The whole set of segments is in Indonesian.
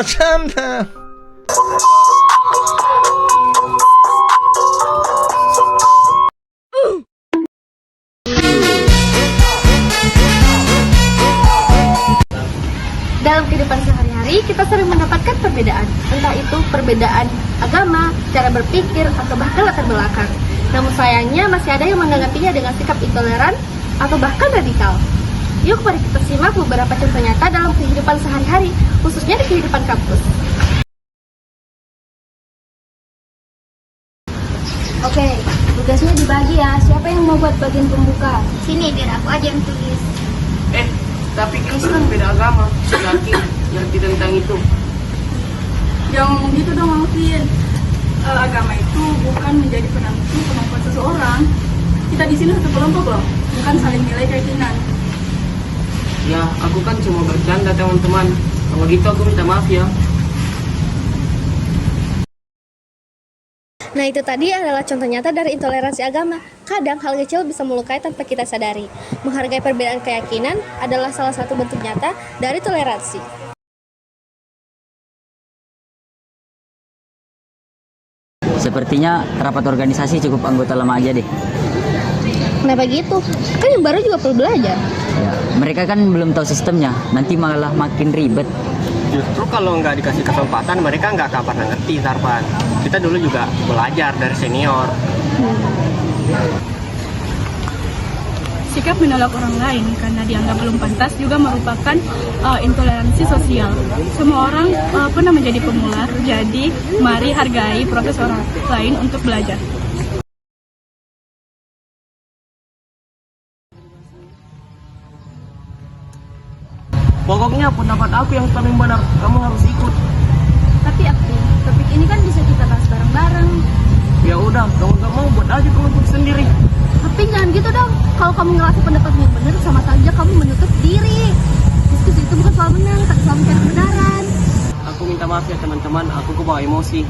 Santa. Dalam kehidupan sehari-hari, kita sering mendapatkan perbedaan, entah itu perbedaan agama, cara berpikir, atau bahkan latar belakang. Namun sayangnya masih ada yang menanggapinya dengan sikap intoleran atau bahkan radikal. Yuk mari kita simak beberapa contoh nyata dalam kehidupan sehari-hari, khususnya di kehidupan kampus. Oke, tugasnya dibagi ya. Siapa yang mau buat bagian pembuka? Sini biar aku aja yang tulis. Tapi Kristen beda agama, yakin ngerti tentang itu. Jangan gitu dong, Alvin. Agama itu bukan menjadi penentu kemampuan seseorang. Kita di sini satu kelompok loh, bukan saling nilai keyakinan. Ya, aku kan cuma bercanda teman-teman. Kalau gitu aku minta maaf ya. Nah, itu tadi adalah contoh nyata dari intoleransi agama. Kadang hal kecil bisa melukai tanpa kita sadari. Menghargai perbedaan keyakinan adalah salah satu bentuk nyata dari toleransi. Sepertinya rapat organisasi cukup anggota lama aja deh. Kenapa gitu? Kan yang baru juga perlu belajar. Ya, mereka kan belum tahu sistemnya, nanti malah makin ribet. Justru kalau nggak dikasih kesempatan, mereka nggak akan pernah ngerti, Sarpan. Kita dulu juga belajar dari senior. Sikap menolak orang lain karena dianggap belum pantas juga merupakan intoleransi sosial. Semua orang pernah menjadi pemula, jadi mari hargai proses orang lain untuk belajar. Pokoknya pendapat aku yang paling benar, kamu harus ikut. Tapi topik ini kan bisa kita bahas bareng-bareng. Ya udah, kamu nggak mau buat aja kelompok sendiri. Tapi jangan gitu dong. Kalau kamu ngerasa pendapatmu yang benar, sama saja kamu menutup diri. Diskusi itu bukan soal menang, tapi soal mencari kebenaran. Aku minta maaf ya teman-teman, aku kebawa emosi.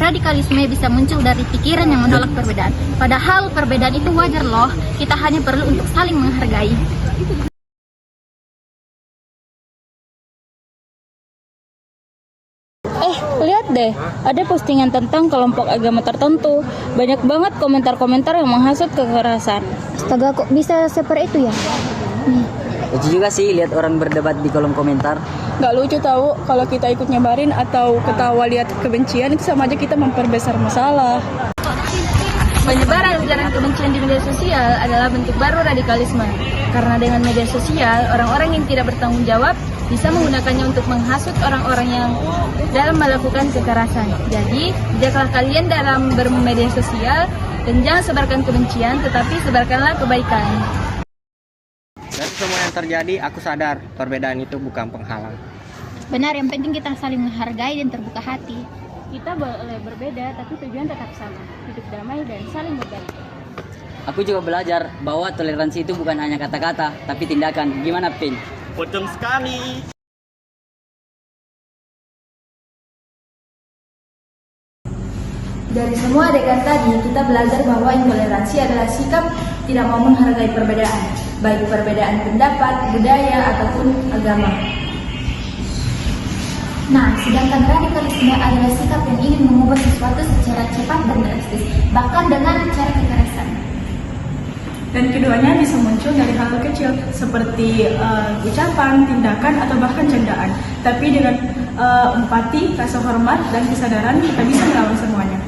Radikalisme bisa muncul dari pikiran yang menolak perbedaan. Padahal perbedaan itu wajar loh. Kita hanya perlu untuk saling menghargai. Lihat deh, ada postingan tentang kelompok agama tertentu. Banyak banget komentar-komentar yang menghasut kekerasan. Astaga, kok bisa seperti itu ya? Lucu juga sih lihat orang berdebat di kolom komentar. Gak lucu tahu kalau kita ikut nyebarin atau ketawa lihat kebencian, itu sama aja kita memperbesar masalah. Penyebaran ujaran kebencian di media sosial adalah bentuk baru radikalisme. Karena dengan media sosial, orang-orang yang tidak bertanggung jawab bisa menggunakannya untuk menghasut orang-orang yang dalam melakukan kekerasan. Jadi, bijaklah kalian dalam bermedia sosial dan jangan sebarkan kebencian, tetapi sebarkanlah kebaikan. Dari semua yang terjadi, aku sadar perbedaan itu bukan penghalang. Benar, yang penting kita saling menghargai dan terbuka hati. Kita boleh berbeda, tapi tujuan tetap sama. Hidup damai dan saling berbagi. Aku juga belajar bahwa toleransi itu bukan hanya kata-kata, tapi tindakan. Gimana, Pin? Betul sekali. Dari semua adegan tadi, kita belajar bahwa intoleransi adalah sikap tidak mau menghargai perbedaan, baik perbedaan pendapat, budaya, ataupun agama. Nah, sedangkan radikalisme adalah sikap yang ingin mengubah sesuatu secara cepat dan drastis, bahkan dengan cara kekerasan. Dan keduanya bisa muncul dari hal kecil seperti ucapan, tindakan, atau bahkan candaan. Tapi dengan empati, rasa hormat, dan kesadaran kita bisa melawan semuanya.